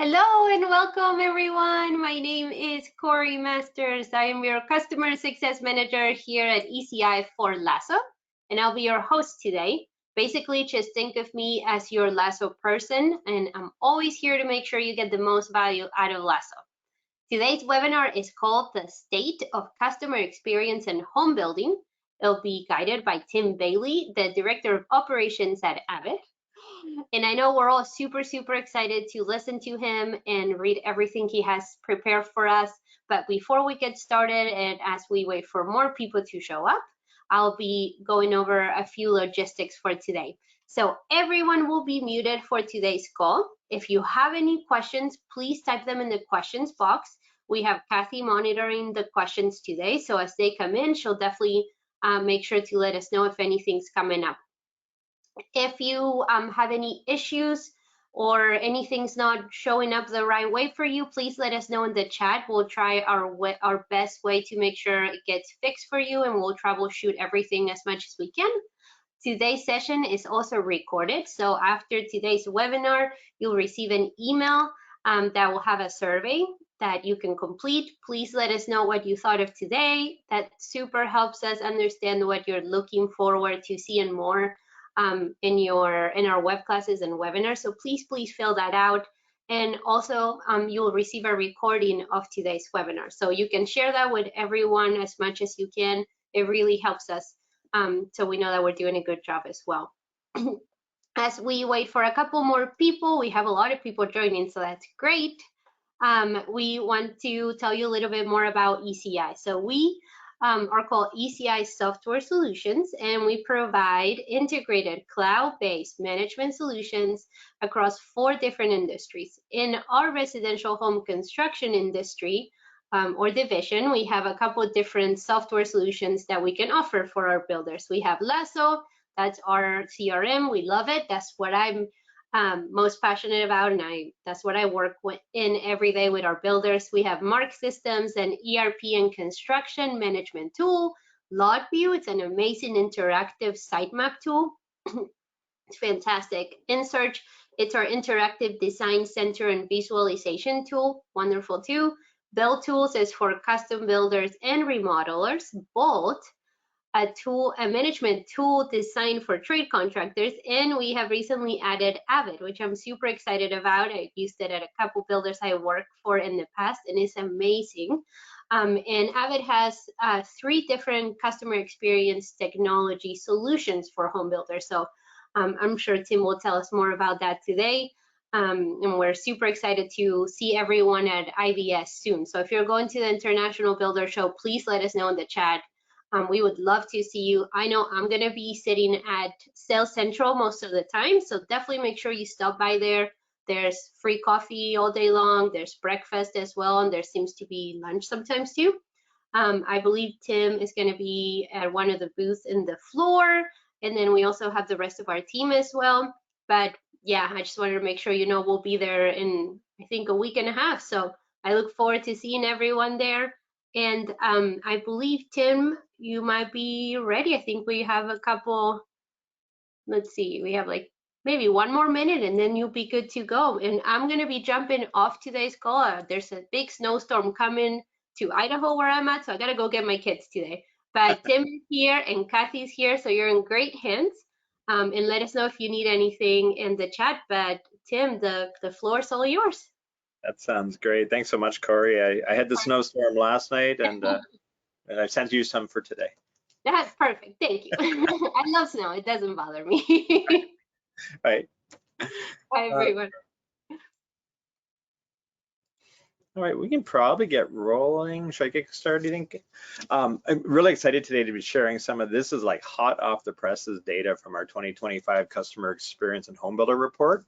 Hello and welcome everyone. My name is Corey Masters. I am your Customer Success Manager here at ECI for Lasso, and I'll be your host today. Basically, just think of me as your Lasso person, and I'm always here to make sure you get the most value out of Lasso. Today's webinar is called The State of Customer Experience and Home Building. It'll be guided by Tim Bailey, the Director of Operations at Avid. And I know we're all super excited to listen to him and read everything he has prepared for us. But before we get started, and as we wait for more people to show up, I'll be going over a few logistics for today. So everyone will be muted for today's call. If you have any questions, please type them in the questions box. We have Kathy monitoring the questions today. So as they come in, she'll definitely make sure to let us know if anything's coming up. If you have any issues or anything's not showing up the right way for you, please let us know in the chat. We'll try our best way to make sure it gets fixed for you, and we'll troubleshoot everything as much as we can. Today's session is also recorded, so after today's webinar, you'll receive an email that will have a survey that you can complete. Please let us know what you thought of today. That super helps us understand what you're looking forward to seeing more in our web classes and webinars. So please fill that out. And also you'll receive a recording of today's webinar. So you can share that with everyone as much as you can. It really helps us so we know that we're doing a good job as well. As we wait for a couple more people, we have a lot of people joining, so that's great. We want to tell you a little bit more about ECI. So we are called ECI Software Solutions, and we provide integrated cloud-based management solutions across 4 different industries. In our residential home construction industry or division, we have a couple of different software solutions that we can offer for our builders. We have Lasso, that's our CRM. We love it. That's what I'm most passionate about, and that's what I work in every day with our builders. We have Mark Systems, an ERP and construction management tool. LotView, it's an amazing interactive sitemap tool. It's fantastic. InSearch, it's our interactive design center and visualization tool. Wonderful too. Build Tools is for custom builders and remodelers. Bolt, a management tool designed for trade contractors, and we have recently added Avid, which I'm super excited about. I've used it at a couple builders I worked for in the past, and it's amazing. And Avid has 3 different customer experience technology solutions for home builders. So I'm sure Tim will tell us more about that today. And we're super excited to see everyone at IBS soon. So if you're going to the International Builder Show, please let us know in the chat. We would love to see you. I know I'm going to be sitting at Sales Central most of the time, so definitely make sure you stop by there. There's free coffee all day long. There's breakfast as well, and there seems to be lunch sometimes too. I believe Tim is going to be at one of the booths in the floor, and then we also have the rest of our team as well. But yeah, I just wanted to make sure you know we'll be there in, I think, a week and a half. So I look forward to seeing everyone there. And I believe, Tim, you might be ready. I think we have a couple, let's see, we have like maybe 1 more minute and then you'll be good to go. And I'm going to be jumping off today's call. There's a big snowstorm coming to Idaho where I'm at, so I got to go get my kids today. But Tim is here and Kathy's here, so you're in great hands. And let us know if you need anything in the chat. But Tim, the floor is all yours. That sounds great. Thanks so much, Corey. I had the snowstorm last night, and I sent you some for today. That's perfect. Thank you. I love snow. It doesn't bother me. Right. Hi, everyone. All right, we can probably get rolling. Should I get started, do you think? I'm really excited today to be sharing some of this is like hot off the presses data from our 2025 Customer Experience and Home Builder Report.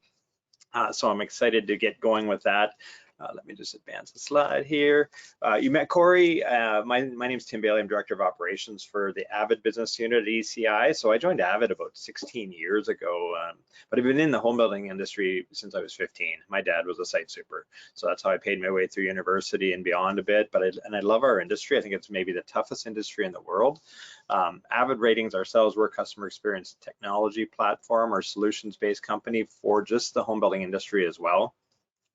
So I'm excited to get going with that. Let me just advance the slide here. You met Corey. My name is Tim Bailey. I'm Director of Operations for the Avid business unit at ECI. So I joined Avid about 16 years ago, but I've been in the home building industry since I was 15. My dad was a site super, so that's how I paid my way through university and beyond a bit. But I love our industry. I think it's maybe the toughest industry in the world. Avid Ratings ourselves, we're a customer experience technology platform or solutions-based company for just the home building industry as well.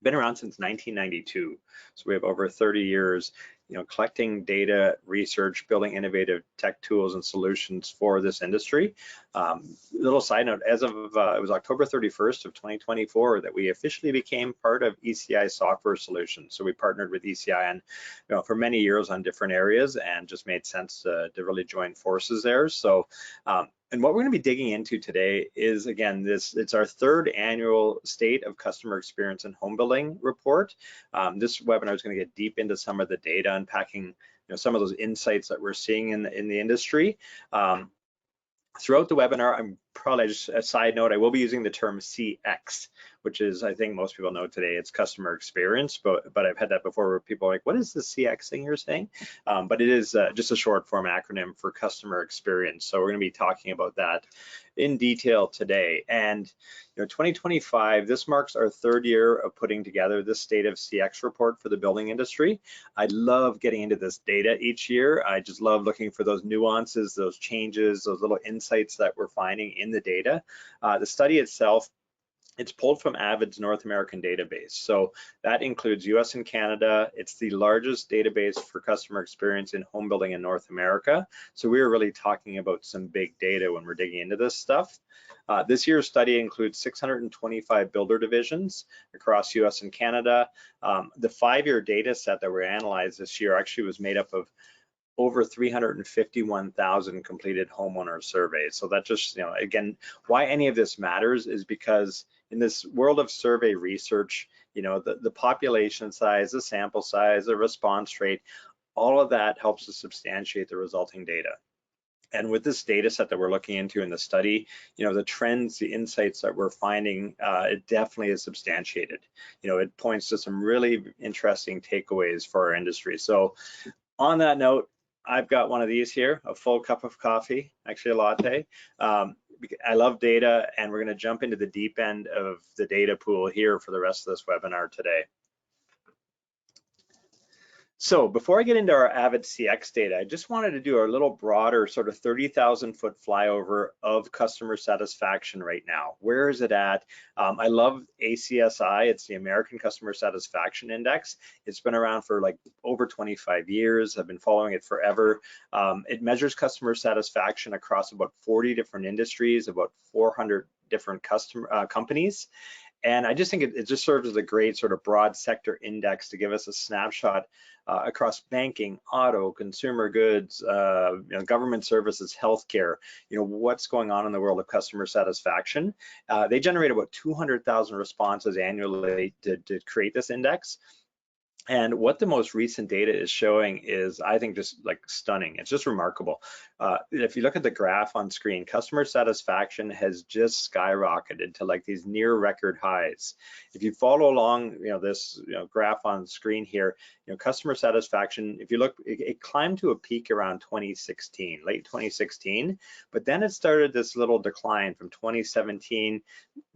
been around since 1992. So we have over 30 years, collecting data, research, building innovative tech tools and solutions for this industry. Little side note, as of it was October 31st of 2024 that we officially became part of ECI Software Solutions. So we partnered with ECI and for many years on different areas, and just made sense to really join forces there. So and what we're going to be digging into today is, again, it's our third annual State of Customer Experience in Home Building report. This webinar is going to get deep into some of the data, unpacking some of those insights that we're seeing in the industry. Throughout the webinar, I'm probably, just a side note, I will be using the term CX, which is, I think most people know today, it's customer experience, but I've had that before where people are like, what is the CX thing you're saying? But it is just a short form acronym for customer experience. So we're gonna be talking about that in detail today. And 2025, this marks our third year of putting together this State of CX report for the building industry. I love getting into this data each year. I just love looking for those nuances, those changes, those little insights that we're finding in the data. The study itself, it's pulled from Avid's North American database. So that includes US and Canada. It's the largest database for customer experience in home building in North America. So we're really talking about some big data when we're digging into this stuff. This year's study includes 625 builder divisions across US and Canada. The 5-year data set that we analyzed this year actually was made up of over 351,000 completed homeowner surveys. So that just, again, why any of this matters is because in this world of survey research, the population size, the sample size, the response rate, all of that helps to substantiate the resulting data. And with this data set that we're looking into in the study, the trends, the insights that we're finding, it definitely is substantiated. It points to some really interesting takeaways for our industry. So on that note, I've got one of these here, a full cup of coffee, actually a latte. I love data, and we're going to jump into the deep end of the data pool here for the rest of this webinar today. So before I get into our Avid CX data, I just wanted to do a little broader sort of 30,000 foot flyover of customer satisfaction right now. Where is it at? I love ACSI. It's the American Customer Satisfaction Index. It's been around for like over 25 years. I've been following it forever. It measures customer satisfaction across about 40 different industries, about 400 different companies. And I just think it just serves as a great sort of broad sector index to give us a snapshot across banking, auto, consumer goods, government services, healthcare, what's going on in the world of customer satisfaction. They generate about 200,000 responses annually to create this index. And what the most recent data is showing is, I think, just like stunning. It's just remarkable. If you look at the graph on screen, customer satisfaction has just skyrocketed to like these near record highs. If you follow along, this graph on screen here, customer satisfaction, if you look, it climbed to a peak around 2016, late 2016, but then it started this little decline from 2017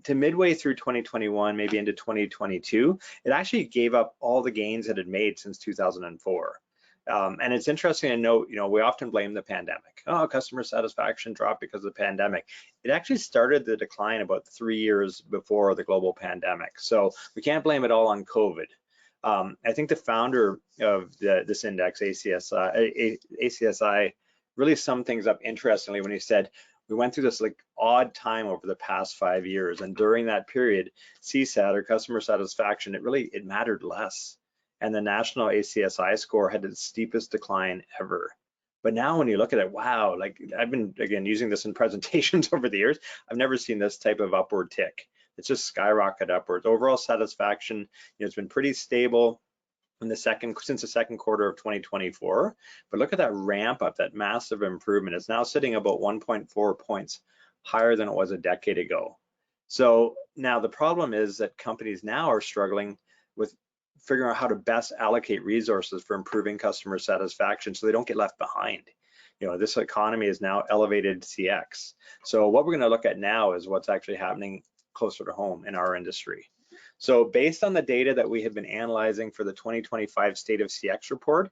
to midway through 2021, maybe into 2022. It actually gave up all the gains it had made since 2004. And it's interesting to note, we often blame the pandemic. Oh, customer satisfaction dropped because of the pandemic. It actually started the decline about 3 years before the global pandemic. So we can't blame it all on COVID. I think the founder of this index, ACSI, really summed things up interestingly when he said, we went through this like odd time over the past 5 years, and during that period, CSAT, or customer satisfaction, it mattered less. And the national ACSI score had the steepest decline ever. But now when you look at it, wow, like I've been, again, using this in presentations over the years, I've never seen this type of upward tick. It's just skyrocketed upwards. Overall satisfaction, it's been pretty stable since the second quarter of 2024, but look at that ramp up, that massive improvement. It's now sitting about 1.4 points higher than it was a decade ago. So now the problem is that companies now are struggling with figuring out how to best allocate resources for improving customer satisfaction so they don't get left behind. This economy is now elevated CX. So what we're going to look at now is what's actually happening closer to home in our industry. So based on the data that we have been analyzing for the 2025 State of CX report,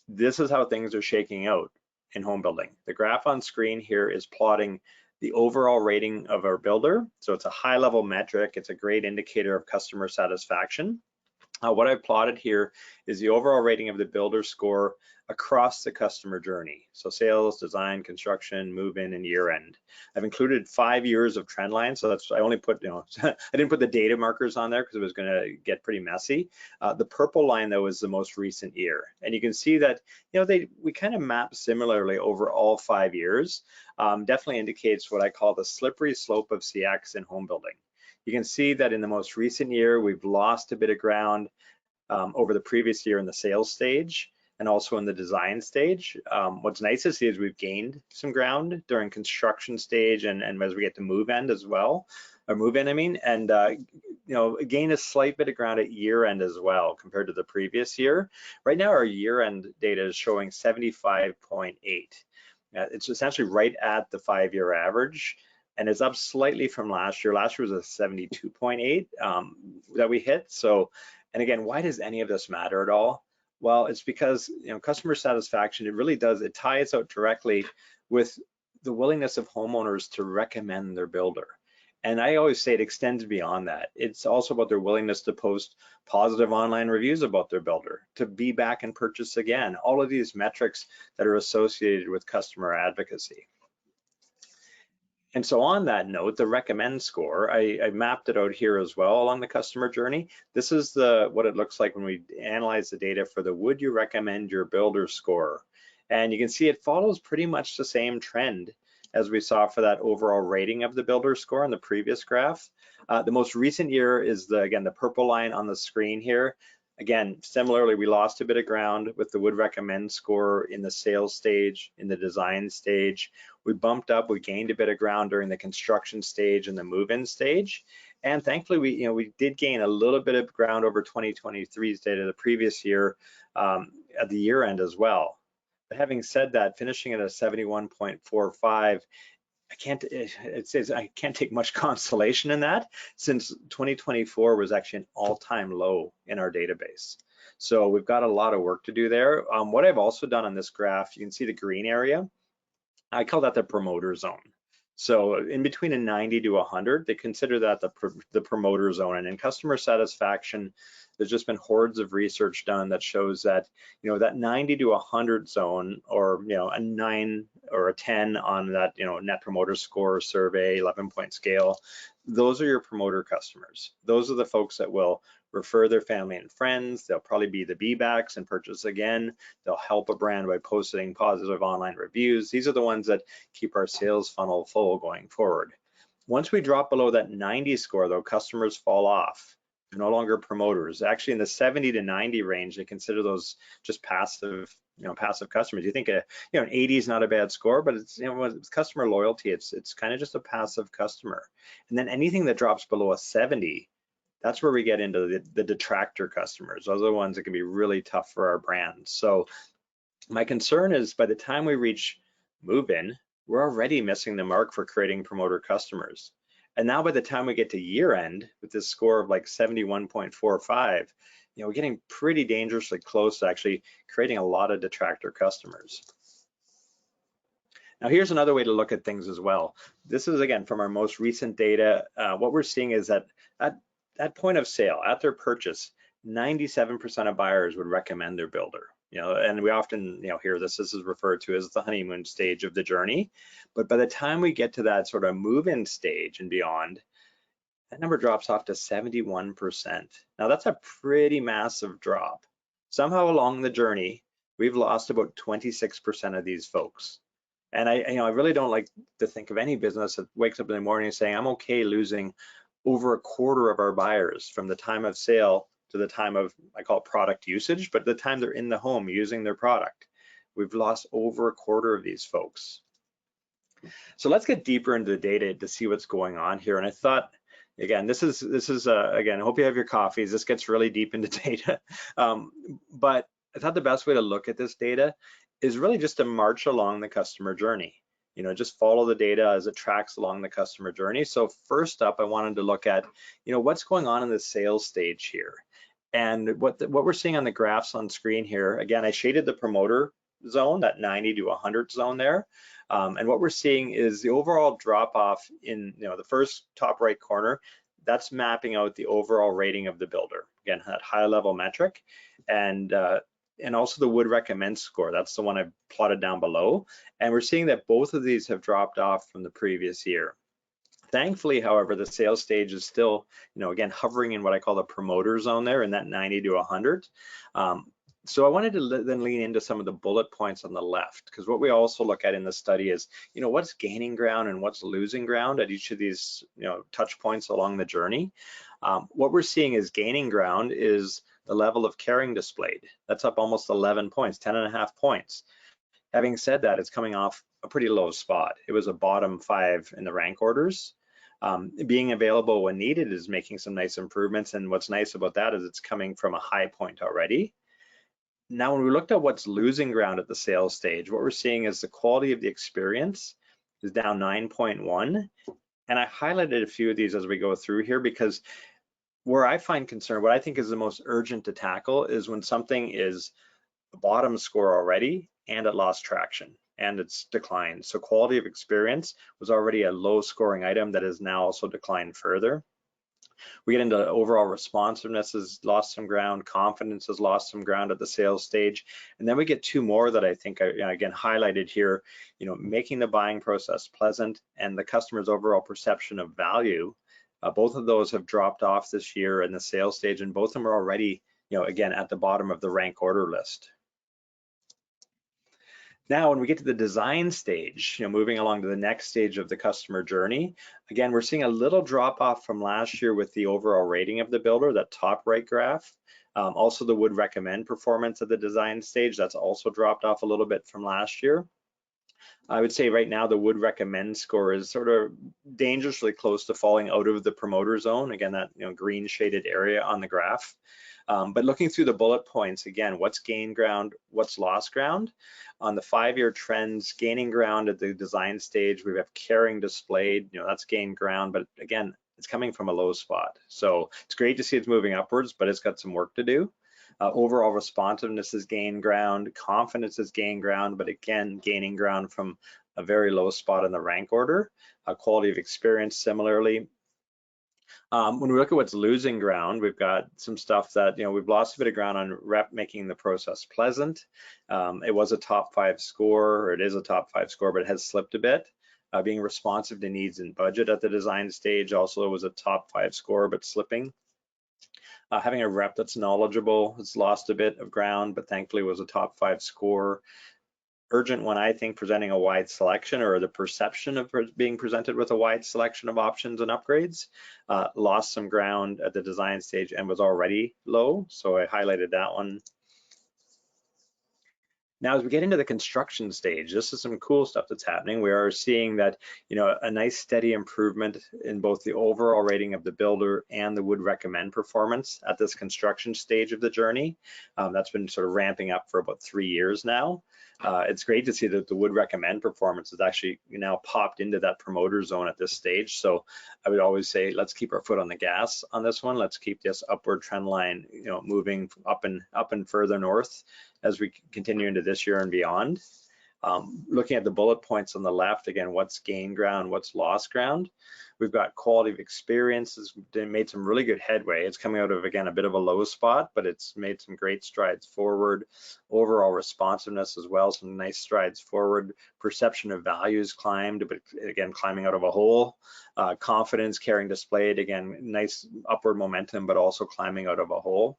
this is how things are shaking out in home building. The graph on screen here is plotting the overall rating of our builder. So it's a high level metric. It's a great indicator of customer satisfaction. What I've plotted here is the overall rating of the builder score across the customer journey. So sales, design, construction, move-in, and year-end. I've included 5 years of trend lines. So that's, I only put, I didn't put the data markers on there because it was going to get pretty messy. The purple line though is the most recent year. And you can see that, we kind of map similarly over all 5 years. Definitely indicates what I call the slippery slope of CX in home building. You can see that in the most recent year, we've lost a bit of ground over the previous year in the sales stage and also in the design stage. What's nice to see is we've gained some ground during construction stage and as we get to move end as well, or move in, I mean, and gain a slight bit of ground at year end as well compared to the previous year. Right now, our year end data is showing 75.8. It's essentially right at the 5-year average. And it's up slightly from last year. Last year was a 72.8 that we hit. So, and again, why does any of this matter at all? Well, it's because customer satisfaction, it ties out directly with the willingness of homeowners to recommend their builder. And I always say it extends beyond that. It's also about their willingness to post positive online reviews about their builder, to be back and purchase again. All of these metrics that are associated with customer advocacy. And so on that note, the recommend score, I mapped it out here as well along the customer journey. This is what it looks like when we analyze the data for the would you recommend your builder score. And you can see it follows pretty much the same trend as we saw for that overall rating of the builder score on the previous graph. The most recent year is again, the purple line on the screen here. Again, similarly, we lost a bit of ground with the would recommend score in the sales stage, in the design stage. We bumped up, we gained a bit of ground during the construction stage and the move-in stage. And thankfully, we did gain a little bit of ground over 2023's data the previous year at the year end as well. But having said that, finishing at a 71.45, I can't take much consolation in that, since 2024 was actually an all-time low in our database. So we've got a lot of work to do there. What I've also done on this graph, you can see the green area. I call that the promoter zone. So in between a 90 to 100, they consider that the promoter zone. And in customer satisfaction, there's just been hordes of research done that shows that, that 90 to 100 zone, or, a 9 or a 10 on that, net promoter score survey, 11-point scale, those are your promoter customers. Those are the folks that will refer their family and friends. They'll probably be the be-backs and purchase again. They'll help a brand by posting positive online reviews. These are the ones that keep our sales funnel full going forward. Once we drop below that 90 score, though, customers fall off. They're no longer promoters. Actually, in the 70 to 90 range, they consider those just passive, passive customers. You think an 80 is not a bad score, but it's, it's customer loyalty. It's kind of just a passive customer. And then anything that drops below a 70, that's where we get into the detractor customers. Those are the ones that can be really tough for our brands. So my concern is by the time we reach move-in, we're already missing the mark for creating promoter customers. And now by the time we get to year end with this score of like 71.45, we're getting pretty dangerously close to actually creating a lot of detractor customers. Now here's another way to look at things as well. This is again from our most recent data. What we're seeing is that at point of sale, at their purchase, 97% of buyers would recommend their builder. And we often, hear this is referred to as the honeymoon stage of the journey. But by the time we get to that sort of move-in stage and beyond, that number drops off to 71%. Now that's a pretty massive drop. Somehow along the journey, we've lost about 26% of these folks. And I really don't like to think of any business that wakes up in the morning saying, I'm okay losing over a quarter of our buyers from the time of sale to the time of, I call it product usage, but the time they're in the home using their product. We've lost over a quarter of these folks. So let's get deeper into the data to see what's going on here. And I thought, again, this is again, I hope you have your coffees. This gets really deep into data. But I thought the best way to look at this data is really just to march along the customer journey. Just follow the data as it tracks along the customer journey. So first up, I wanted to look at, what's going on in the sales stage here. And what we're seeing on the graphs on screen here, again, I shaded the promoter zone, that 90 to 100 zone there. And what we're seeing is the overall drop off in the first top right corner. That's mapping out the overall rating of the builder. Again, that high level metric, and also the would recommend score. That's the one I've plotted down below. And we're seeing that both of these have dropped off from the previous year. Thankfully, however, the sales stage is still, again, hovering in what I call the promoter zone there in that 90 to 100. So I wanted to then lean into some of the bullet points on the left, because what we also look at in the study is, what's gaining ground and what's losing ground at each of these, touch points along the journey. What we're seeing is gaining ground is the level of caring displayed. That's up almost 11 points, 10.5 points. Having said that, it's coming off a pretty low spot. It was a bottom 5 in the rank orders. Being available when needed is making some nice improvements, and what's nice about that is it's coming from a high point already. Now, when we looked at what's losing ground at the sales stage, what we're seeing is the quality of the experience is down 9.1. And I highlighted a few of these as we go through here, because where I find concern, what I think is the most urgent to tackle is when something is a bottom score already and it lost traction and it's declined. So quality of experience was already a low scoring item that has now also declined further. We get into overall responsiveness has lost some ground, confidence has lost some ground at the sales stage, and then we get two more that I think are, again, highlighted here, making the buying process pleasant and the customer's overall perception of value. Both of those have dropped off this year in the sales stage, and both of them are already, again, at the bottom of the rank order list. Now, when we get to the design stage, moving along to the next stage of the customer journey, again, we're seeing a little drop off from last year with the overall rating of the builder, that top right graph. Also, the would recommend performance at the design stage, that's also dropped off a little bit from last year. I would say right now the would recommend score is sort of dangerously close to falling out of the promoter zone. Again, that green shaded area on the graph. But looking through the bullet points, again, what's gained ground, what's lost ground? On the 5-year trends, gaining ground at the design stage, we have caring displayed, that's gained ground, but again, it's coming from a low spot. So it's great to see it's moving upwards, but it's got some work to do. Overall responsiveness has gained ground, confidence has gained ground, but again, gaining ground from a very low spot in the rank order. Quality of experience similarly. When we look at what's losing ground, we've got some stuff that, we've lost a bit of ground on rep making the process pleasant. It was a top 5 score, or it is a top 5 score, but it has slipped a bit. Being responsive to needs and budget at the design stage also was a top 5 score, but slipping. Having a rep that's knowledgeable has lost a bit of ground, but thankfully was a top 5 score. Urgent one, I think, presenting a wide selection, or the perception of being presented with a wide selection of options and upgrades, lost some ground at the design stage and was already low, so I highlighted that one. Now, as we get into the construction stage, this is some cool stuff that's happening. We are seeing that, a nice steady improvement in both the overall rating of the builder and the would recommend performance at this construction stage of the journey. That's been sort of ramping up for about 3 years now. It's great to see that the would recommend performance has actually now popped into that promoter zone at this stage. So I would always say, let's keep our foot on the gas on this one. Let's keep this upward trend line, moving up and further north as we continue into this year and beyond. Looking at the bullet points on the left, again, what's gained ground, what's lost ground. We've got quality of experiences, made some really good headway. It's coming out of, again, a bit of a low spot, but it's made some great strides forward. Overall responsiveness as well, some nice strides forward. Perception of values climbed, but again, climbing out of a hole. Confidence, caring displayed, again, nice upward momentum, but also climbing out of a hole.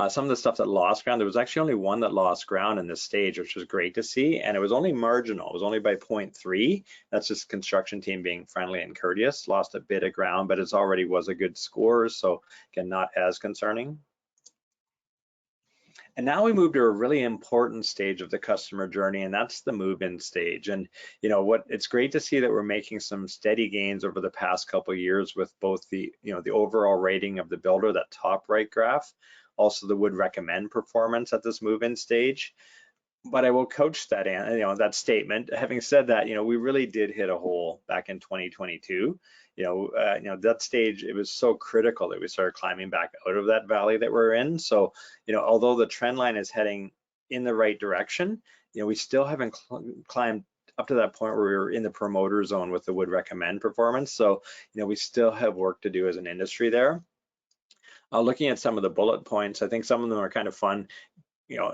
Some of the stuff that lost ground, there was actually only one that lost ground in this stage, which was great to see, and it was only marginal. It was only by 0.3. That's just construction team being friendly and courteous. Lost a bit of ground, but it already was a good score, so again, not as concerning. And now we move to a really important stage of the customer journey, and that's the move-in stage. And it's great to see that we're making some steady gains over the past couple of years with both the the overall rating of the builder, that top right graph, also the would recommend performance at this move-in stage. But I will coach that that statement. Having said that, we really did hit a hole back in 2022. That stage, it was so critical that we started climbing back out of that valley that we're in. So, although the trend line is heading in the right direction, we still haven't climbed up to that point where we were in the promoter zone with the would recommend performance. So, we still have work to do as an industry there. Looking at some of the bullet points, I think some of them are kind of fun.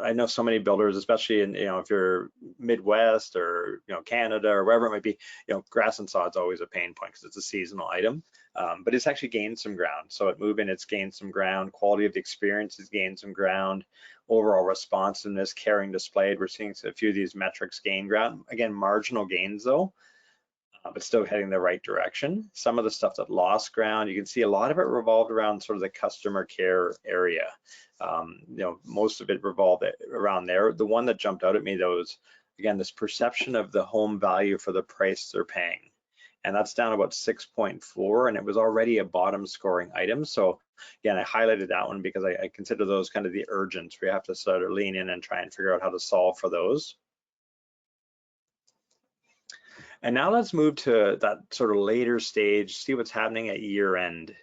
I know so many builders, especially in, if you're Midwest or, Canada or wherever it might be, grass and sod is always a pain point because it's a seasonal item, but it's actually gained some ground. So at move-in, it's gained some ground. Quality of the experience has gained some ground. Overall responsiveness, caring displayed, we're seeing a few of these metrics gain ground. Again, marginal gains though, but still heading the right direction. Some of the stuff that lost ground, you can see a lot of it revolved around sort of the customer care area. Most of it revolved around there. The one that jumped out at me though is, again, this perception of the home value for the price they're paying. And that's down about 6.4, and it was already a bottom scoring item. So again, I highlighted that one because I consider those kind of the urgents. We have to sort of lean in and try and figure out how to solve for those. And now let's move to that sort of later stage, see what's happening at year end.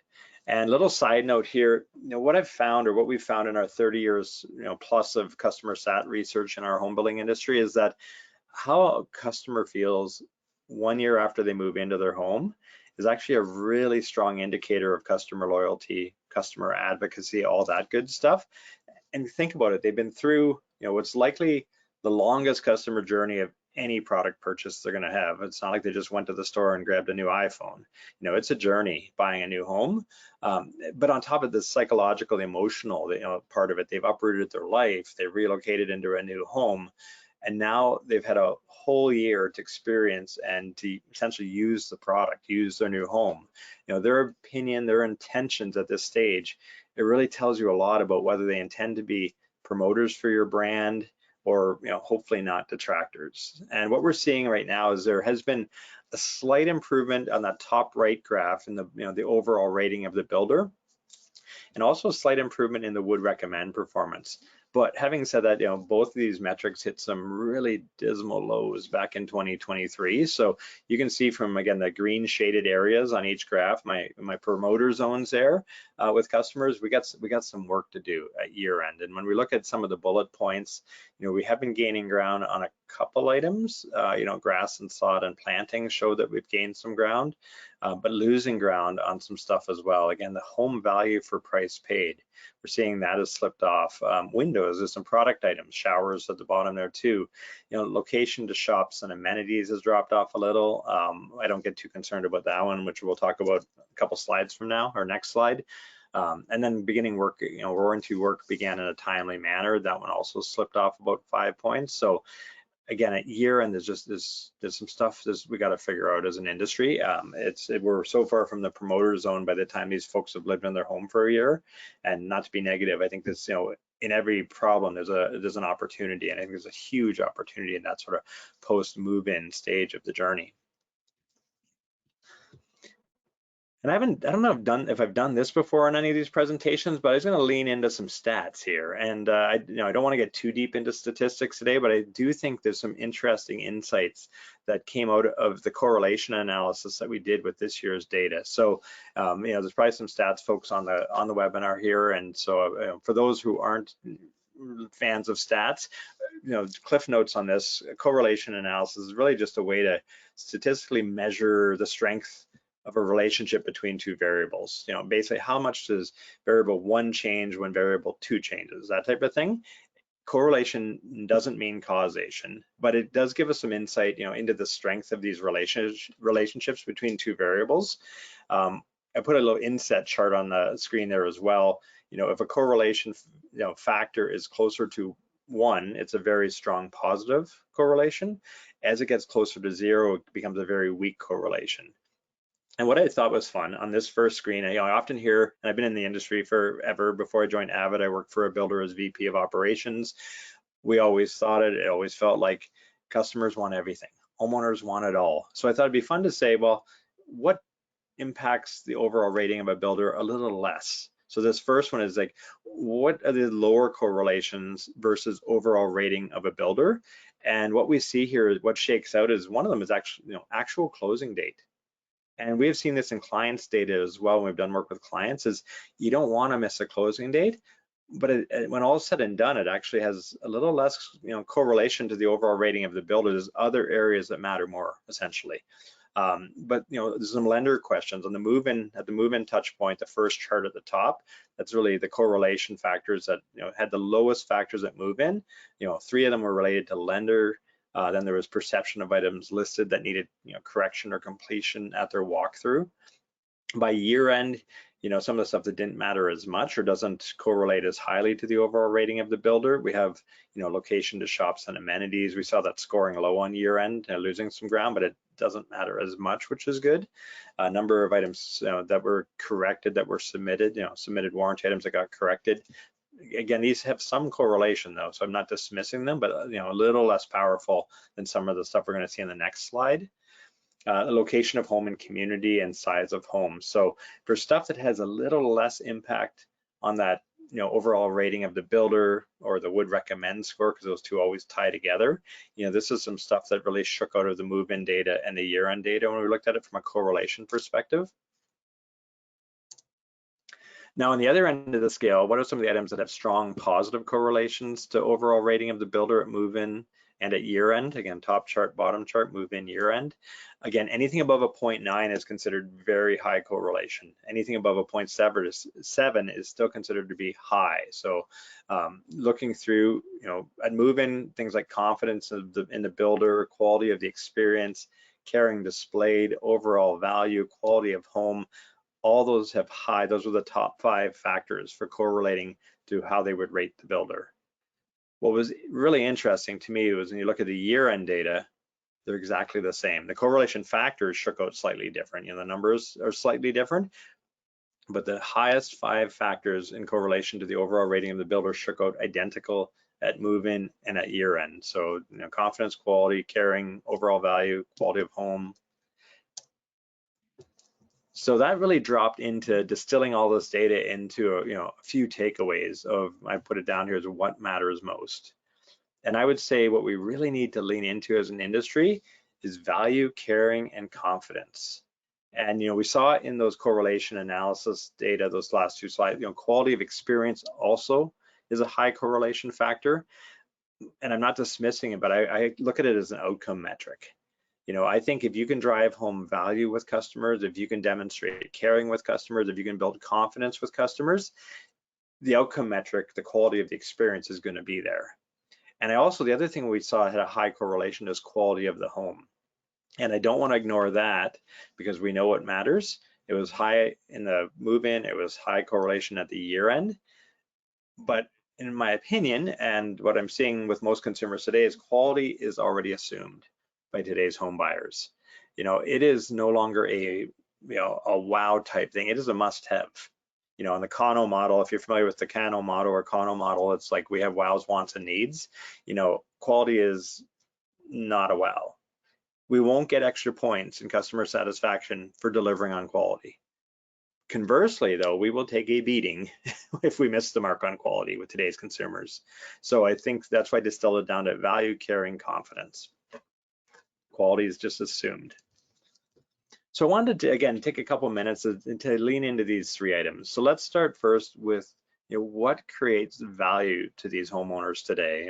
And little side note here, what I've found, or what we've found in our 30 years, plus of customer sat research in our home building industry, is that how a customer feels 1 year after they move into their home is actually a really strong indicator of customer loyalty, customer advocacy, all that good stuff. And think about it, they've been through, what's likely the longest customer journey of any product purchase they're going to have. It's not like they just went to the store and grabbed a new iPhone. It's a journey buying a new home. But on top of the psychological, the emotional, part of it, they've uprooted their life, they relocated into a new home, and now they've had a whole year to experience and to essentially use the product, use their new home. Their opinion, their intentions at this stage, it really tells you a lot about whether they intend to be promoters for your brand, or hopefully not detractors. And what we're seeing right now is there has been a slight improvement on that top right graph in the the overall rating of the builder, and also a slight improvement in the would recommend performance. But having said that, both of these metrics hit some really dismal lows back in 2023. So you can see from, again, the green shaded areas on each graph, my promoter zones there with customers, we got some work to do at year end. And when we look at some of the bullet points, we have been gaining ground on a couple items. Grass and sod and planting show that we've gained some ground, but losing ground on some stuff as well. Again, the home value for price paid, we're seeing that has slipped off. Windows, there's some product items, showers at the bottom there too. Location to shops and amenities has dropped off a little. I don't get too concerned about that one, which we'll talk about a couple slides from now, or next slide. And then beginning work, warranty work began in a timely manner. That one also slipped off about 5 points. So again, at year end, there's some stuff we got to figure out as an industry. We're so far from the promoter zone by the time these folks have lived in their home for a year. And not to be negative, I think this, in every problem there's an opportunity, and I think there's a huge opportunity in that sort of post move-in stage of the journey. And I don't know if I've done this before in any of these presentations, but I was going to lean into some stats here. And I don't want to get too deep into statistics today, but I do think there's some interesting insights that came out of the correlation analysis that we did with this year's data. So there's probably some stats folks on the webinar here, and so for those who aren't fans of stats, cliff notes on this correlation analysis is really just a way to statistically measure the strength of a relationship between two variables. Basically how much does variable 1 change when variable 2 changes, that type of thing. Correlation doesn't mean causation, but it does give us some insight, into the strength of these relationships between two variables. I put a little inset chart on the screen there as well. If a correlation factor is closer to 1, it's a very strong positive correlation. As it gets closer to 0, it becomes a very weak correlation. And what I thought was fun on this first screen, I often hear, and I've been in the industry forever. Before I joined Avid, I worked for a builder as VP of operations. We always thought it always felt like customers want everything. Homeowners want it all. So I thought it'd be fun to say, well, what impacts the overall rating of a builder a little less? So this first one is like, what are the lower correlations versus overall rating of a builder? And what we see here, what shakes out is one of them is actually, actual closing date. And we have seen this in clients' data as well when we've done work with clients, is you don't want to miss a closing date. but when all is said and done, it actually has a little less, correlation to the overall rating of the builder. There's other areas that matter more, essentially. But there's some lender questions on the move-in, at the move-in touch point, the first chart at the top. That's really the correlation factors that had the lowest factors at move-in. 3 of them were related to lender. Then there was perception of items listed that needed correction or completion at their walkthrough. By year end, some of the stuff that didn't matter as much or doesn't correlate as highly to the overall rating of the builder. We have, location to shops and amenities. We saw that scoring low on year end, losing some ground, but it doesn't matter as much, which is good. A number of items that were corrected, that were submitted, submitted warranty items that got corrected. Again, these have some correlation though, so I'm not dismissing them, but a little less powerful than some of the stuff we're going to see in the next slide. Location of home and community and size of home. So for stuff that has a little less impact on that, overall rating of the builder or the would recommend score, because those two always tie together. This is some stuff that really shook out of the move-in data and the year-end data when we looked at it from a correlation perspective. Now, on the other end of the scale, what are some of the items that have strong positive correlations to overall rating of the builder at move-in and at year end? Again, top chart, bottom chart, move-in, year end. Again, anything above a 0.9 is considered very high correlation. Anything above a 0.7 is still considered to be high. So looking through, at move-in, things like confidence in the builder, quality of the experience, caring displayed, overall value, quality of home, all those have high. Those are the top 5 factors for correlating to how they would rate the builder. What was really interesting to me was when you look at the year-end data, they're exactly the same. The correlation factors shook out slightly different. The numbers are slightly different, but the highest 5 factors in correlation to the overall rating of the builder shook out identical at move-in and at year-end. So, confidence, quality, caring, overall value, quality of home. So that really dropped into distilling all this data into a few takeaways of, I put it down here as what matters most. And I would say what we really need to lean into as an industry is value, caring, and confidence. And we saw in those correlation analysis data, those last 2 slides, quality of experience also is a high correlation factor. And I'm not dismissing it, but I look at it as an outcome metric. I think if you can drive home value with customers, if you can demonstrate caring with customers, if you can build confidence with customers, the outcome metric, the quality of the experience is going to be there. And the other thing we saw had a high correlation is quality of the home. And I don't want to ignore that because we know what matters. It was high in the move-in, it was high correlation at the year end. But in my opinion, and what I'm seeing with most consumers today, is quality is already assumed by today's home buyers. It is no longer a wow type thing. It is a must-have. In the Kano model, if you're familiar with the Kano model or Kano model, it's like we have wows, wants, and needs. Quality is not a wow. We won't get extra points in customer satisfaction for delivering on quality. Conversely, though, we will take a beating if we miss the mark on quality with today's consumers. So I think that's why I distilled it down to value, caring, confidence. Quality is just assumed. So I wanted to, again, take a couple minutes to lean into these 3 items. So let's start first with what creates value to these homeowners today.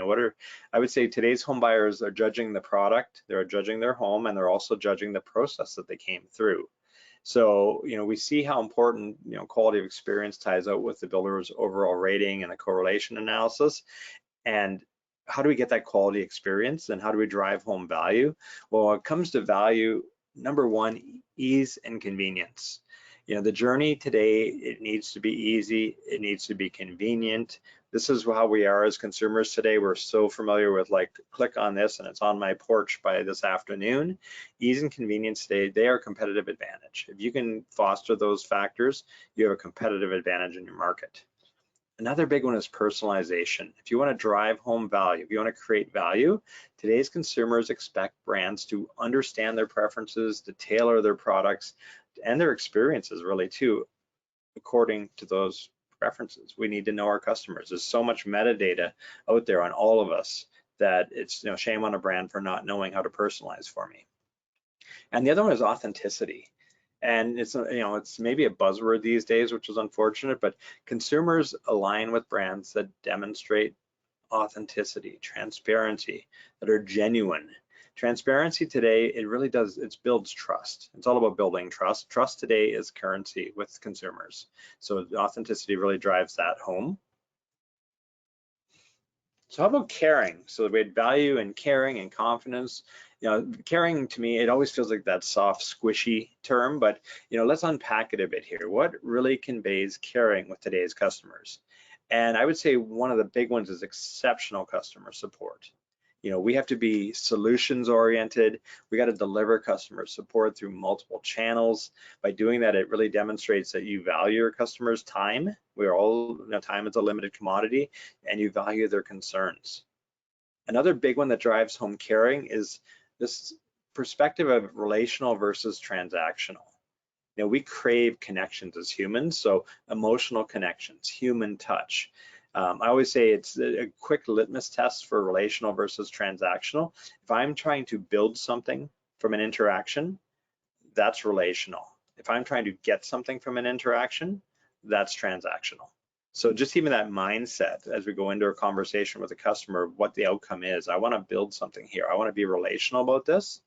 I would say today's home buyers are judging the product, they're judging their home, and they're also judging the process that they came through. So, we see how important, quality of experience ties out with the builder's overall rating and the correlation analysis. And how do we get that quality experience and how do we drive home value? Well, when it comes to value, number 1, ease and convenience. The journey today, it needs to be easy, it needs to be convenient. This is how we are as consumers today. We're so familiar with click on this and it's on my porch by this afternoon. Ease and convenience today, they are a competitive advantage. If you can foster those factors, you have a competitive advantage in your market. Another big one is personalization. If you want to drive home value, if you want to create value, today's consumers expect brands to understand their preferences, to tailor their products and their experiences really too, according to those preferences. We need to know our customers. There's so much metadata out there on all of us that it's shame on a brand for not knowing how to personalize for me. And the other one is authenticity. And it's, it's maybe a buzzword these days, which is unfortunate, but consumers align with brands that demonstrate authenticity, transparency, that are genuine. Transparency today, it really does, it builds trust. It's all about building trust. Trust today is currency with consumers. So authenticity really drives that home. So how about caring? So we had value and caring and confidence. Caring to me, it always feels like that soft, squishy term, but let's unpack it a bit here. What really conveys caring with today's customers? And I would say one of the big ones is exceptional customer support. We have to be solutions oriented. We got to deliver customer support through multiple channels. By doing that, it really demonstrates that you value your customers' time. Time is a limited commodity, and you value their concerns. Another big one that drives home caring is this perspective of relational versus transactional. We crave connections as humans, so emotional connections, human touch. I always say it's a quick litmus test for relational versus transactional. If I'm trying to build something from an interaction, that's relational. If I'm trying to get something from an interaction, that's transactional. So just even that mindset as we go into a conversation with a customer, what the outcome is. I want to build something here. I want to be relational about this.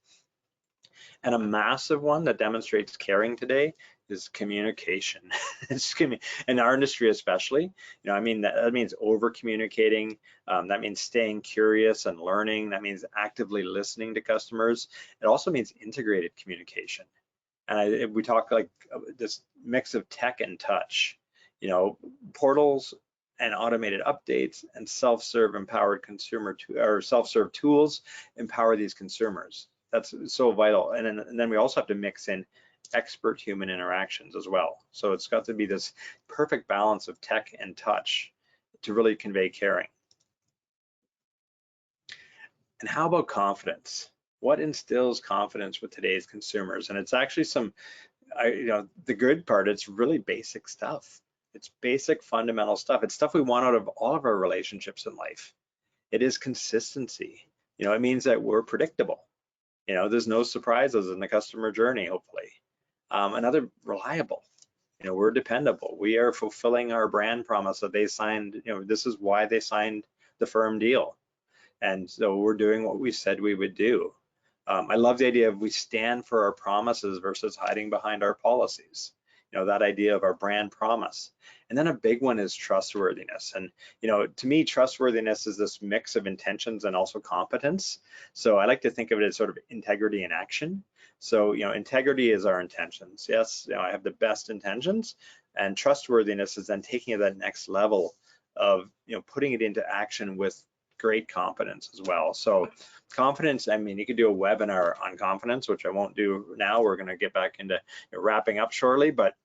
And a massive one that demonstrates caring today is communication. In our industry especially, that means over communicating. That means staying curious and learning. That means actively listening to customers. It also means integrated communication. And we talk like this mix of tech and touch, portals and automated updates and self-serve self-serve tools empower these consumers. That's so vital. And then we also have to mix in expert human interactions as well. So it's got to be this perfect balance of tech and touch to really convey caring. And how about confidence? What instills confidence with today's consumers? And it's actually the good part, it's really basic stuff. It's basic fundamental stuff. It's stuff we want out of all of our relationships in life. It is consistency. It means that we're predictable. There's no surprises in the customer journey, hopefully. Another, reliable. We're dependable. We are fulfilling our brand promise that they signed. This is why they signed the firm deal. And so we're doing what we said we would do. I love the idea of we stand for our promises versus hiding behind our policies. That idea of our brand promise. And then a big one is trustworthiness. And, to me, trustworthiness is this mix of intentions and also competence. So I like to think of it as sort of integrity in action. So, integrity is our intentions. Yes, I have the best intentions, and trustworthiness is then taking it to that next level of, putting it into action with great competence as well. So confidence, you could do a webinar on confidence, which I won't do now. We're going to get back into wrapping up shortly, but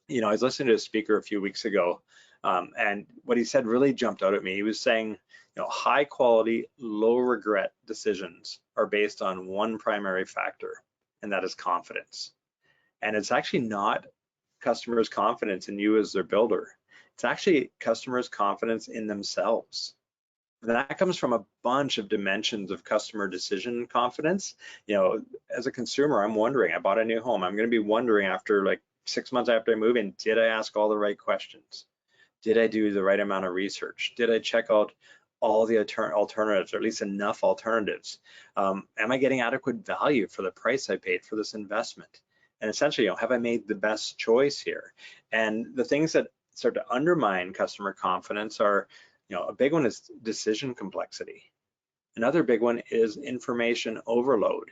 I was listening to a speaker a few weeks ago, and what he said really jumped out at me. He was saying, high quality, low regret decisions are based on one primary factor, and that is confidence. And it's actually not customers' confidence in you as their builder. It's actually customers' confidence in themselves. And that comes from a bunch of dimensions of customer decision confidence. As a consumer, I'm wondering, I bought a new home. I'm going to be wondering after 6 months after I move in, did I ask all the right questions? Did I do the right amount of research? Did I check out all the alternatives, or at least enough alternatives? Am I getting adequate value for the price I paid for this investment? And essentially, have I made the best choice here? And the things that start to undermine customer confidence are, a big one is decision complexity. Another big one is information overload.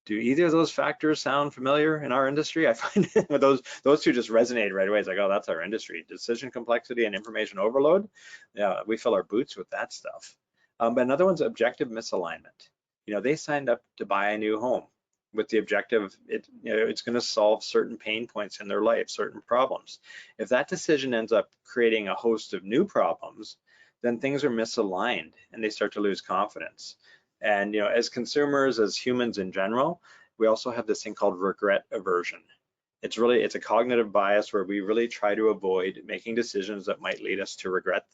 Do either of those factors sound familiar in our industry? I find those two just resonate right away. It's like, oh, that's our industry. Decision complexity and information overload. Yeah, we fill our boots with that stuff. But another one's objective misalignment. They signed up to buy a new home with the objective, it's going to solve certain pain points in their life, certain problems. If that decision ends up creating a host of new problems, then things are misaligned and they start to lose confidence. And as consumers, as humans in general, we also have this thing called regret aversion. It's a cognitive bias where we really try to avoid making decisions that might lead us to regret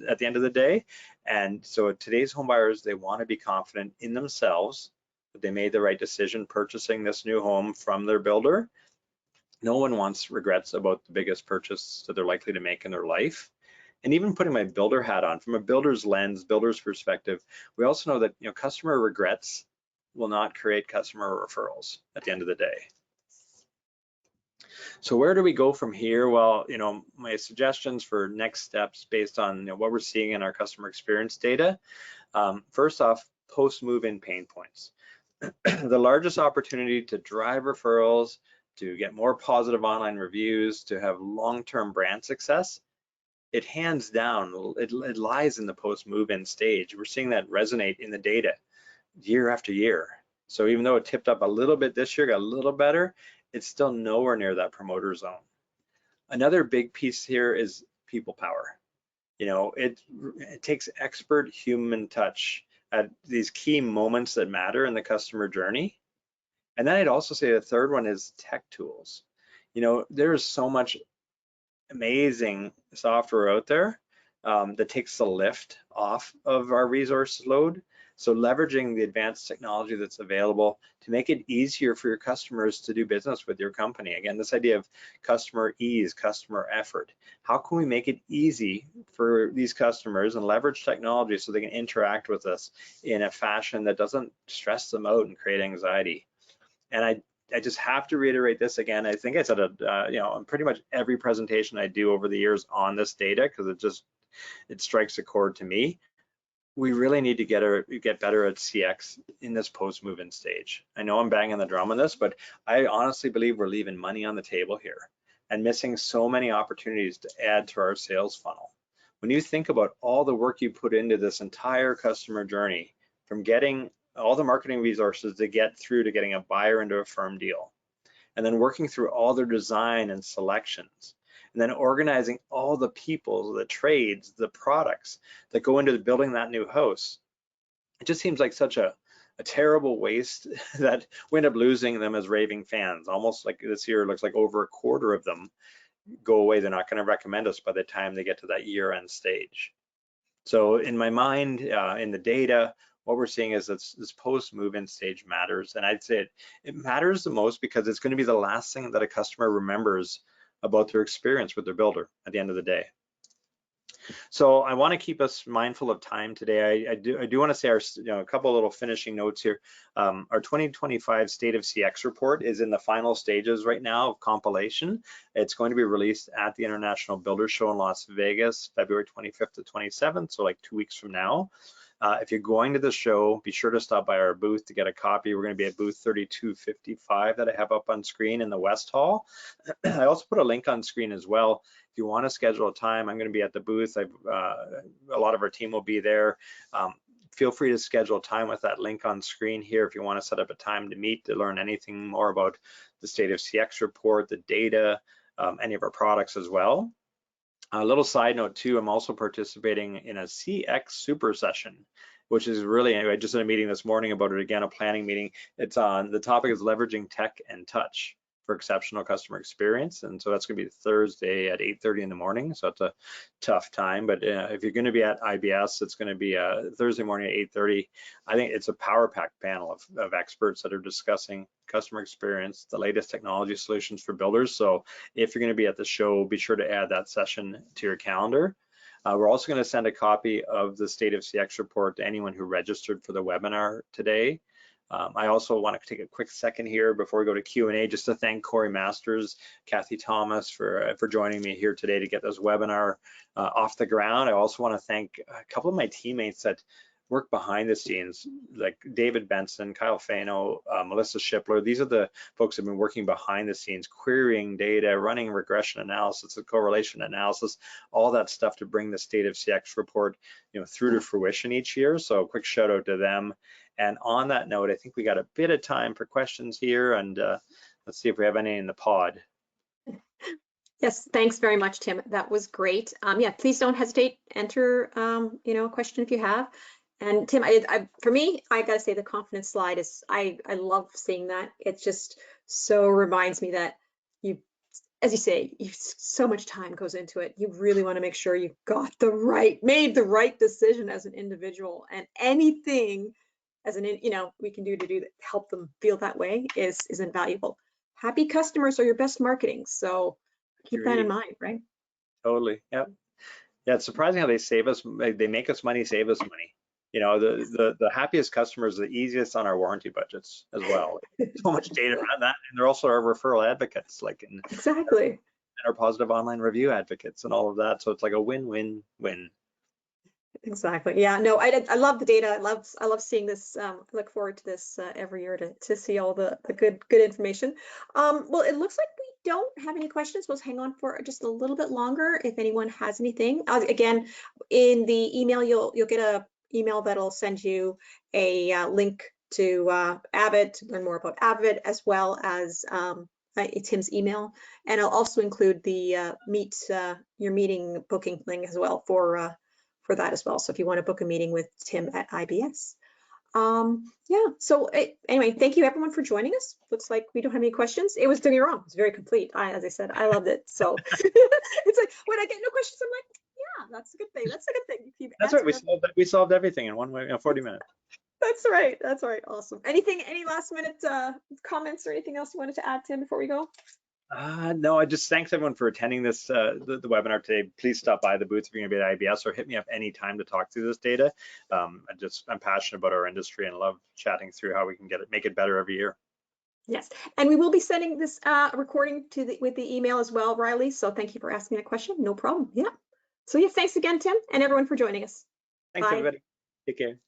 at the end of the day. And so today's home buyers, they want to be confident in themselves that they made the right decision purchasing this new home from their builder. No one wants regrets about the biggest purchase that they're likely to make in their life. And even putting my builder hat on, from a builder's lens, builder's perspective, we also know that customer regrets will not create customer referrals at the end of the day. So where do we go from here? Well, my suggestions for next steps based on what we're seeing in our customer experience data. First off, post-move-in pain points. The largest opportunity to drive referrals, to get more positive online reviews, to have long-term brand success, it hands down, it lies in the post-move-in stage. We're seeing that resonate in the data year after year. So even though it tipped up a little bit this year, got a little better, it's still nowhere near that promoter zone. Another big piece here is people power. It takes expert human touch at these key moments that matter in the customer journey. And then I'd also say the third one is tech tools. There is so much amazing software out there that takes the lift off of our resource load. So leveraging the advanced technology that's available to make it easier for your customers to do business with your company. Again, this idea of customer ease, customer effort. How can we make it easy for these customers and leverage technology so they can interact with us in a fashion that doesn't stress them out and create anxiety? And I just have to reiterate this again. I think I said it, on pretty much every presentation I do over the years on this data, because it strikes a chord to me. We really need to get better at CX in this post-move-in stage. I know I'm banging the drum on this, but I honestly believe we're leaving money on the table here and missing so many opportunities to add to our sales funnel. When you think about all the work you put into this entire customer journey, from getting all the marketing resources to get through to getting a buyer into a firm deal, and then working through all their design and selections, and then organizing all the people, the trades, the products that go into building that new house. It just seems like such a terrible waste that we end up losing them as raving fans. Almost like this year, it looks like over a quarter of them go away. They're not going to recommend us by the time they get to that year-end stage. So in my mind, in the data, what we're seeing is this post-move-in stage matters. And I'd say it matters the most because it's going to be the last thing that a customer remembers about their experience with their builder at the end of the day. So I want to keep us mindful of time today. I do want to say a couple of little finishing notes here. Our 2025 State of CX report is in the final stages right now of compilation. It's going to be released at the International Builder Show in Las Vegas, February 25th to 27th, so like 2 weeks from now. If you're going to the show, be sure to stop by our booth to get a copy. We're going to be at booth 3255 that I have up on screen in the West Hall. I also put a link on screen as well. If you want to schedule a time, I'm going to be at the booth. A lot of our team will be there. Feel free to schedule time with that link on screen here if you want to set up a time to meet to learn anything more about the State of CX report, the data, any of our products as well. A little side note too, I'm also participating in a CX super session, which is really, I just had a meeting this morning about it again, a planning meeting. It's on, the topic is leveraging tech and touch for exceptional customer experience. And so that's gonna be Thursday at 8:30 in the morning. So it's a tough time, but if you're gonna be at IBS, it's gonna be Thursday morning at 8:30. I think it's a power-packed panel of experts that are discussing customer experience, the latest technology solutions for builders. So if you're gonna be at the show, be sure to add that session to your calendar. We're also gonna send a copy of the State of CX report to anyone who registered for the webinar today. I also want to take a quick second here before we go to Q&A just to thank Corey Masters, Kathy Thomas for joining me here today to get this webinar off the ground. I also want to thank a couple of my teammates that work behind the scenes, like David Benson, Kyle Fano, Melissa Shipler. These are the folks that have been working behind the scenes, querying data, running regression analysis, and correlation analysis, all that stuff to bring the State of CX report through to fruition each year. So a quick shout out to them. And on that note, I think we got a bit of time for questions here, and let's see if we have any in the pod. Yes, thanks very much, Tim. That was great. Yeah, please don't hesitate. Enter, a question if you have. And Tim, for me, I gotta say the confidence slide is, I love seeing that. It just so reminds me that you, as you say, so much time goes into it. You really want to make sure you made the right decision as an individual, and anything as we can do to help them feel that way is invaluable. happy customers are your best marketing. So keep that in Agreed. mind, right? Totally. Yep. Yeah, it's surprising how they save us. They make us money, save us money. You know, the happiest customers are the easiest on our warranty budgets as well. So much data around that, and they're also our referral advocates, like in Exactly. our positive online review advocates and all of that. So it's like a win-win-win. Exactly. Yeah. No, I love the data. I love seeing this. I look forward to this every year to see all the good information. Well, it looks like we don't have any questions. We'll hang on for just a little bit longer if anyone has anything. Again, in the email, you'll get a email that'll send you a link to Avid to learn more about Avid, as well as Tim's email, and I'll also include the your meeting booking link as well for that as well. So if you want to book a meeting with Tim at IBS. Yeah, so anyway, thank you everyone for joining us. Looks like we don't have any questions. It was, don't get me wrong, it was very complete. As I said, I loved it. So it's like, when I get no questions, I'm like, yeah, that's a good thing. That's a good thing. You've That's right. answered We solved everything in 40 minutes. That's right. That's right. Awesome. Any last minute comments or anything else you wanted to add, Tim, before we go? No, I just thanks everyone for attending this the webinar today. Please stop by the booth if you're going to be at IBS, or hit me up anytime to talk through this data. I'm passionate about our industry and love chatting through how we can make it better every year. Yes, and we will be sending this recording with the email as well, Riley. So thank you for asking that question. No problem. Yeah. So yes, thanks again, Tim, and everyone for joining us. Thanks, Bye. everybody. Take care.